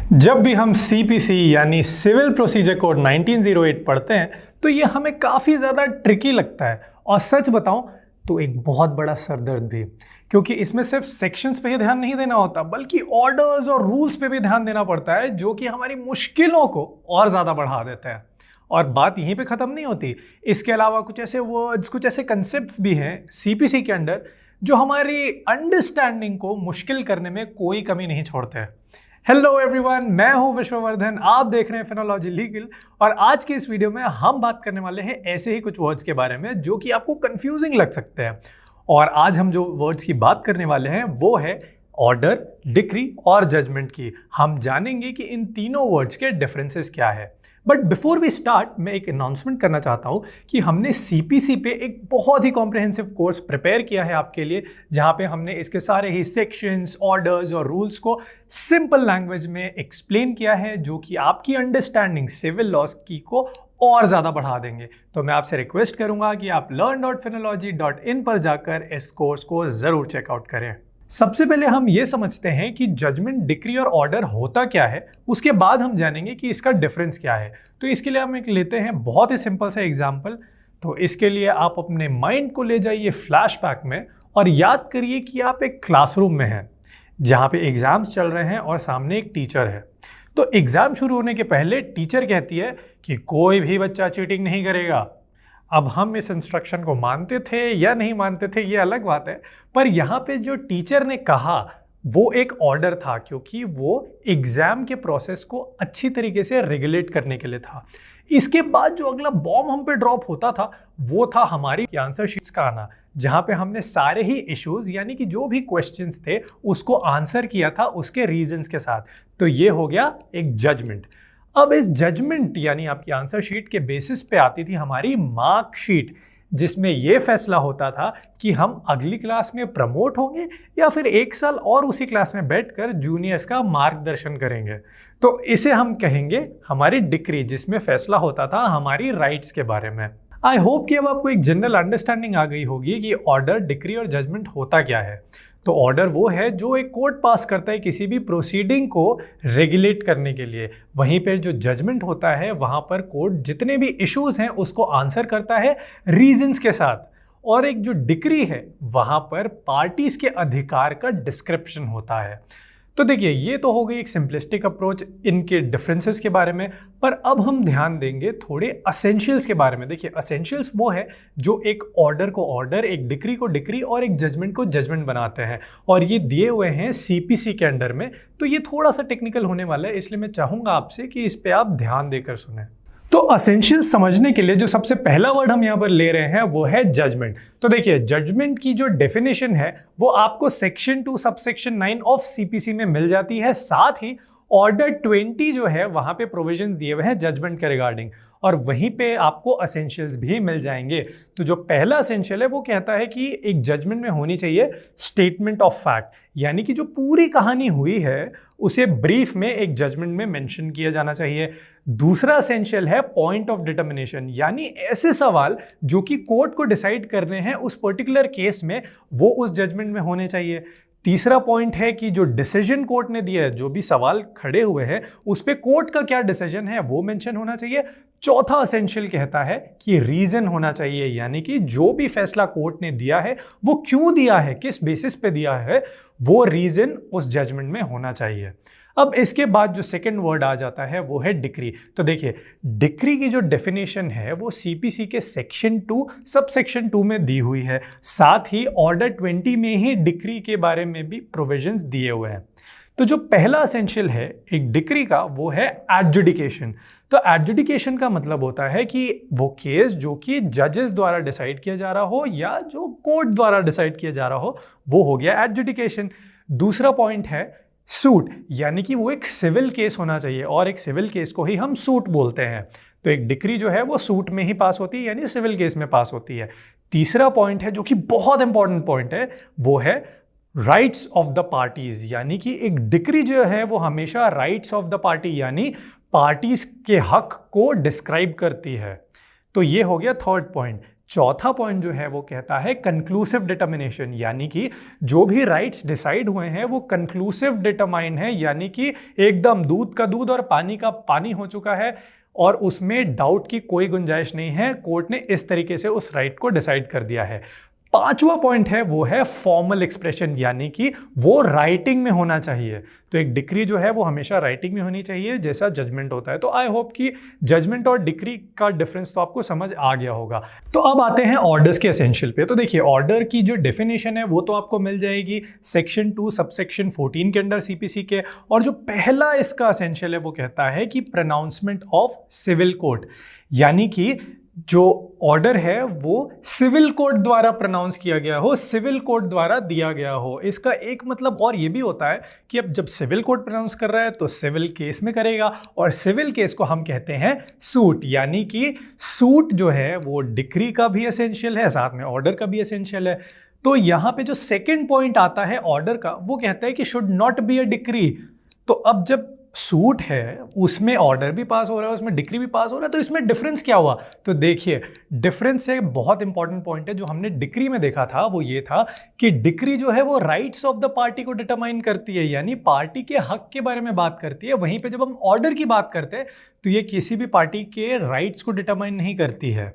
जब भी हम सीपीसी यानी सिविल प्रोसीजर कोड 1908 पढ़ते हैं तो ये हमें काफ़ी ज़्यादा ट्रिकी लगता है और सच बताऊं तो एक बहुत बड़ा सरदर्द भी, क्योंकि इसमें सिर्फ सेक्शंस पे ही ध्यान नहीं देना होता बल्कि ऑर्डर्स और रूल्स पे भी ध्यान देना पड़ता है, जो कि हमारी मुश्किलों को और ज़्यादा बढ़ा देते हैं। और बात यहीं पे ख़त्म नहीं होती। इसके अलावा कुछ ऐसे वर्ड्स, कुछ ऐसे कंसेप्ट्स भी हैं सीपीसी के अंदर जो हमारी अंडरस्टैंडिंग को मुश्किल करने में कोई कमी नहीं छोड़ते हैं। हेलो एवरीवन, मैं हूं विश्ववर्धन, आप देख रहे हैं फिनोलॉजी लीगल। और आज की इस वीडियो में हम बात करने वाले हैं ऐसे ही कुछ वर्ड्स के बारे में जो कि आपको कंफ्यूजिंग लग सकते हैं। और आज हम जो वर्ड्स की बात करने वाले हैं वो है ऑर्डर, डिक्री और जजमेंट की। हम जानेंगे कि इन तीनों वर्ड्स के डिफरेंसेस क्या है। बट बिफोर वी स्टार्ट, मैं एक अनाउंसमेंट करना चाहता हूँ कि हमने सीपीसी पे एक बहुत ही कॉम्प्रिहेंसिव कोर्स प्रिपेयर किया है आपके लिए, जहाँ पे हमने इसके सारे ही सेक्शंस, ऑर्डर्स और रूल्स को सिंपल लैंग्वेज में एक्सप्लेन किया है, जो कि आपकी अंडरस्टैंडिंग सिविल लॉस की को और ज़्यादा बढ़ा देंगे। तो मैं आपसे रिक्वेस्ट करूँगा कि आप learn.phenology.in पर जाकर इस कोर्स को ज़रूर चेकआउट करें। सबसे पहले हम ये समझते हैं कि जजमेंट, डिक्री और ऑर्डर होता क्या है, उसके बाद हम जानेंगे कि इसका डिफरेंस क्या है। तो इसके लिए हम एक लेते हैं बहुत ही सिंपल सा एग्जांपल। तो इसके लिए आप अपने माइंड को ले जाइए फ्लैशबैक में और याद करिए कि आप एक क्लासरूम में हैं जहाँ पे एग्जाम्स चल रहे हैं और सामने एक टीचर है। तो एग्जाम शुरू होने के पहले टीचर कहती है कि कोई भी बच्चा चीटिंग नहीं करेगा। अब हम इस इंस्ट्रक्शन को मानते थे या नहीं मानते थे ये अलग बात है, पर यहाँ पे जो टीचर ने कहा वो एक ऑर्डर था, क्योंकि वो एग्जाम के प्रोसेस को अच्छी तरीके से रेगुलेट करने के लिए था। इसके बाद जो अगला बॉम्ब हम पे ड्रॉप होता था वो था हमारी आंसर शीट्स का आना, जहाँ पे हमने सारे ही इश्यूज यानी कि जो भी क्वेश्चंस थे उसको आंसर किया था उसके रीजंस के साथ। तो ये हो गया एक जजमेंट। अब इस जजमेंट यानी आपकी आंसर शीट के बेसिस पे आती थी हमारी मार्कशीट, जिसमें यह फैसला होता था कि हम अगली क्लास में प्रमोट होंगे या फिर एक साल और उसी क्लास में बैठकर जूनियर्स का मार्गदर्शन करेंगे। तो इसे हम कहेंगे हमारी डिक्री, जिसमें फैसला होता था हमारी राइट्स के बारे में। आई होप कि अब आपको एक जनरल अंडरस्टैंडिंग आ गई होगी कि ऑर्डर, डिक्री और जजमेंट होता क्या है। तो ऑर्डर वो है जो एक कोर्ट पास करता है किसी भी प्रोसीडिंग को रेगुलेट करने के लिए। वहीं पर जो जजमेंट होता है वहाँ पर कोर्ट जितने भी इश्यूज हैं उसको आंसर करता है रीजंस के साथ। और एक जो डिक्री है वहाँ पर पार्टीज के अधिकार का डिस्क्रिप्शन होता है। तो देखिए, ये तो हो गई एक सिंपलिस्टिक अप्रोच इनके डिफरेंसेस के बारे में, पर अब हम ध्यान देंगे थोड़े असेंशियल्स के बारे में। देखिए, असेंशियल्स वो है जो एक ऑर्डर को ऑर्डर, एक डिक्री को डिक्री और एक जजमेंट को जजमेंट बनाते हैं, और ये दिए हुए हैं सीपीसी के अंडर में। तो ये थोड़ा सा टेक्निकल होने वाला है, इसलिए मैं चाहूँगा आपसे कि इस पर आप ध्यान देकर सुने। तो असेंशियल्स समझने के लिए जो सबसे पहला वर्ड हम यहाँ पर ले रहे हैं वो है जजमेंट। तो देखिए, जजमेंट की जो डेफिनेशन है वो आपको सेक्शन 2 सबसेक्शन 9 ऑफ सीपीसी में मिल जाती है। साथ ही ऑर्डर 20 जो है वहां पे प्रोविजंस दिए हुए हैं जजमेंट के रिगार्डिंग, और वहीं पे आपको असेंशियल्स भी मिल जाएंगे। तो जो पहला असेंशियल है वो कहता है कि एक जजमेंट में होनी चाहिए स्टेटमेंट ऑफ फैक्ट, यानी कि जो पूरी कहानी हुई है उसे ब्रीफ में एक जजमेंट में मेंशन किया जाना चाहिए। दूसरा असेंशियल है पॉइंट ऑफ डिटर्मिनेशन, यानी ऐसे सवाल जो कि कोर्ट को डिसाइड करने हैं उस पर्टिकुलर केस में, वो उस जजमेंट में होने चाहिए। तीसरा पॉइंट है कि जो डिसीजन कोर्ट ने दिया है, जो भी सवाल खड़े हुए हैं उस पे कोर्ट का क्या डिसीजन है वो मेंशन होना चाहिए। चौथा असेंशियल कहता है कि रीजन होना चाहिए, यानी कि जो भी फैसला कोर्ट ने दिया है वो क्यों दिया है, किस बेसिस पे दिया है, वो रीजन उस जजमेंट में होना चाहिए। अब इसके बाद जो सेकंड वर्ड आ जाता है वो है डिक्री। तो देखिए, डिक्री की जो डेफिनेशन है वो सीपीसी के सेक्शन 2 सबसेक्शन 2 में दी हुई है। साथ ही ऑर्डर 20 में ही डिक्री के बारे में भी प्रोविजंस दिए हुए हैं। तो जो पहला एसेंशियल है एक डिक्री का वो है एडजुडिकेशन। तो एडजुडिकेशन का मतलब होता है कि वो केस जो कि जजेस द्वारा डिसाइड किया जा रहा हो या जो कोर्ट द्वारा डिसाइड किया जा रहा हो, वो हो गया एडजुडिकेशन। दूसरा पॉइंट है सूट, यानी कि वो एक सिविल केस होना चाहिए, और एक सिविल केस को ही हम सूट बोलते हैं। तो एक डिक्री जो है वो सूट में ही पास होती है, यानी सिविल केस में पास होती है। तीसरा पॉइंट है जो कि बहुत इंपॉर्टेंट पॉइंट है, वो है राइट्स ऑफ द पार्टीज, यानी कि एक डिक्री जो है वो हमेशा राइट्स ऑफ द पार्टी यानी पार्टीज के हक को डिस्क्राइब करती है। तो ये हो गया थर्ड पॉइंट। चौथा पॉइंट जो है वो कहता है कंक्लूसिव डिटर्मिनेशन, यानी कि जो भी राइट्स डिसाइड हुए हैं वो कंक्लूसिव डिटरमाइन है, यानी कि एकदम दूध का दूध और पानी का पानी हो चुका है और उसमें डाउट की कोई गुंजाइश नहीं है। कोर्ट ने इस तरीके से उस राइट को डिसाइड कर दिया है। पांचवा पॉइंट है वो है फॉर्मल एक्सप्रेशन, यानी कि वो राइटिंग में होना चाहिए। तो एक डिक्री जो है वो हमेशा राइटिंग में होनी चाहिए जैसा जजमेंट होता है। तो आई होप कि जजमेंट और डिक्री का डिफरेंस तो आपको समझ आ गया होगा। तो अब आते हैं ऑर्डर्स के एसेंशियल पे। तो देखिए ऑर्डर की जो डेफिनेशन है वो तो आपको मिल जाएगी सेक्शन 2 सबसेक्शन 14 के अंडर सीपीसी के। और जो पहला इसका एसेंशियल है वो कहता है कि प्रोनाउंसमेंट ऑफ सिविल कोर्ट, यानी कि जो ऑर्डर है वो सिविल कोर्ट द्वारा प्रोनाउंस किया गया हो, सिविल कोर्ट द्वारा दिया गया हो। इसका एक मतलब और ये भी होता है कि अब जब सिविल कोर्ट प्रोनाउंस कर रहा है तो सिविल केस में करेगा, और सिविल केस को हम कहते हैं सूट, यानी कि सूट जो है वो डिक्री का भी एसेंशियल है, साथ में ऑर्डर का भी एसेंशियल है। तो यहाँ पे जो सेकेंड पॉइंट आता है ऑर्डर का वो कहता है कि should not be a decree. तो अब जब सूट है उसमें ऑर्डर भी पास हो रहा है, उसमें डिक्री भी पास हो रहा है, तो इसमें डिफरेंस क्या हुआ? तो देखिए डिफरेंस एक बहुत इंपॉर्टेंट पॉइंट है जो हमने डिक्री में देखा था, वो ये था कि डिक्री जो है वो राइट्स ऑफ द पार्टी को डिटरमाइन करती है, यानी पार्टी के हक के बारे में बात करती है। वहीं पे जब हम ऑर्डर की बात करते हैं तो ये किसी भी पार्टी के राइट्स को डिटरमाइन नहीं करती है।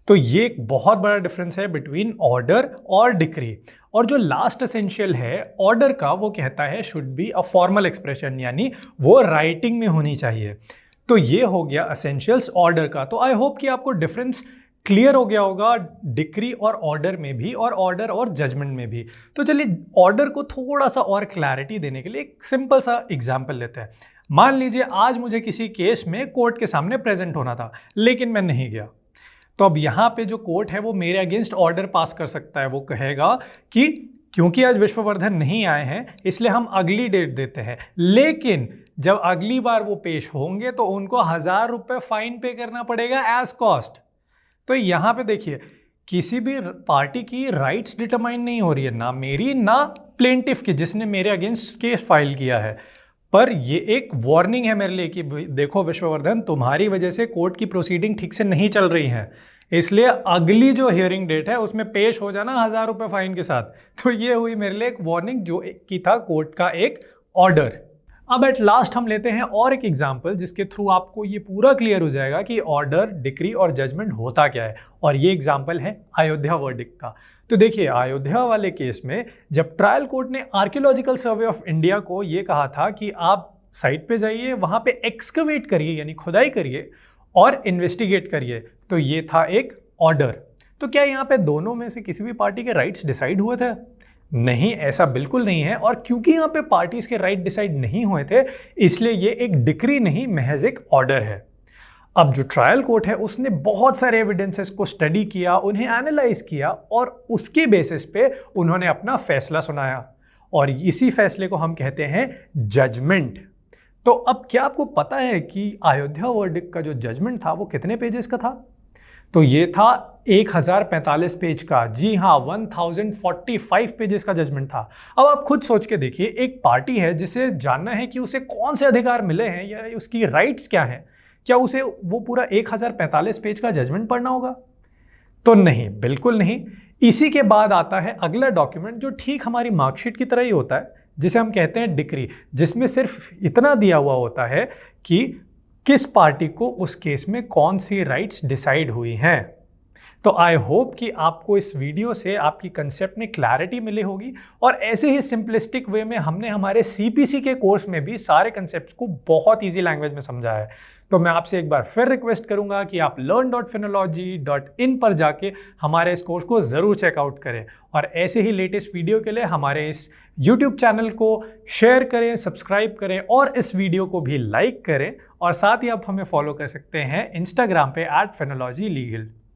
तो ये एक बहुत बड़ा डिफरेंस है बिटवीन ऑर्डर और डिक्री। और जो लास्ट एसेंशियल है ऑर्डर का वो कहता है should be a formal expression, यानी वो राइटिंग में होनी चाहिए। तो ये हो गया एसेंशियल्स ऑर्डर का। तो आई होप कि आपको डिफरेंस क्लियर हो गया होगा डिक्री और ऑर्डर में भी, और ऑर्डर और जजमेंट में भी। तो चलिए ऑर्डर को थोड़ा सा और क्लैरिटी देने के लिए एक सिंपल सा एग्जाम्पल लेते हैं। मान लीजिए आज मुझे किसी केस में कोर्ट के सामने प्रेजेंट होना था लेकिन मैं नहीं गया। तो अब यहाँ पे जो कोर्ट है वो मेरे अगेंस्ट ऑर्डर पास कर सकता है। वो कहेगा कि क्योंकि आज विश्ववर्धन नहीं आए हैं इसलिए हम अगली डेट देते हैं, लेकिन जब अगली बार वो पेश होंगे तो उनको 1000 रुपये फाइन पे करना पड़ेगा एज कॉस्ट। तो यहाँ पे देखिए किसी भी पार्टी की राइट्स डिटरमाइन नहीं हो रही है, ना मेरी ना प्लेंटिफ की जिसने मेरे अगेंस्ट केस फाइल किया है। पर ये एक वार्निंग है मेरे लिए कि देखो विश्ववर्धन, तुम्हारी वजह से कोर्ट की प्रोसीडिंग ठीक से नहीं चल रही है, इसलिए अगली जो हियरिंग डेट है उसमें पेश हो जाना 1000 रुपये फाइन के साथ। तो ये हुई मेरे लिए एक वार्निंग जो की था कोर्ट का एक ऑर्डर। अब एट लास्ट हम लेते हैं और एक एग्जाम्पल जिसके थ्रू आपको ये पूरा क्लियर हो जाएगा कि ऑर्डर, डिक्री और जजमेंट होता क्या है। और ये एग्जाम्पल है अयोध्या वर्डिक्ट का। तो देखिए अयोध्या वाले केस में जब ट्रायल कोर्ट ने आर्कियोलॉजिकल सर्वे ऑफ इंडिया को ये कहा था कि आप साइट पे जाइए, वहाँ पे एक्सकवेट करिए यानी खुदाई करिए और इन्वेस्टिगेट करिए, तो ये था एक ऑर्डर। तो क्या यहाँ पे दोनों में से किसी भी पार्टी के राइट्स डिसाइड हुए थे? नहीं, ऐसा बिल्कुल नहीं है। और क्योंकि यहाँ पे पार्टीज के राइट डिसाइड नहीं हुए थे इसलिए ये एक डिक्री नहीं महज एक ऑर्डर है। अब जो ट्रायल कोर्ट है उसने बहुत सारे एविडेंसेस को स्टडी किया, उन्हें एनालाइज किया और उसके बेसिस पे उन्होंने अपना फैसला सुनाया, और इसी फैसले को हम कहते हैं जजमेंट। तो अब क्या आपको पता है कि अयोध्या वर्डिक्ट का जो जजमेंट था वो कितने पेजेस का था? तो ये था 1045 पेज का। जी हाँ, 1045 पेजेस का जजमेंट था। अब आप खुद सोच के देखिए, एक पार्टी है जिसे जानना है कि उसे कौन से अधिकार मिले हैं या उसकी राइट्स क्या हैं, क्या उसे वो पूरा 1045 पेज का जजमेंट पढ़ना होगा? तो नहीं, बिल्कुल नहीं। इसी के बाद आता है अगला डॉक्यूमेंट जो ठीक हमारी मार्कशीट की तरह ही होता है, जिसे हम कहते हैं डिक्री, जिसमें सिर्फ इतना दिया हुआ होता है कि किस पार्टी को उस केस में कौन सी राइट्स डिसाइड हुई हैं। तो आई होप कि आपको इस वीडियो से आपकी कंसेप्ट में क्लैरिटी मिली होगी, और ऐसे ही सिंपलिस्टिक वे में हमने हमारे सीपीसी के कोर्स में भी सारे कंसेप्ट्स को बहुत इजी लैंग्वेज में समझाया है। तो मैं आपसे एक बार फिर रिक्वेस्ट करूंगा कि आप learn.phenology.in पर जाके हमारे इस कोर्स को ज़रूर चेकआउट करें, और ऐसे ही लेटेस्ट वीडियो के लिए हमारे इस YouTube चैनल को शेयर करें, सब्सक्राइब करें और इस वीडियो को भी लाइक करें। और साथ ही आप हमें फॉलो कर सकते हैं इंस्टाग्राम पे @phenologylegal।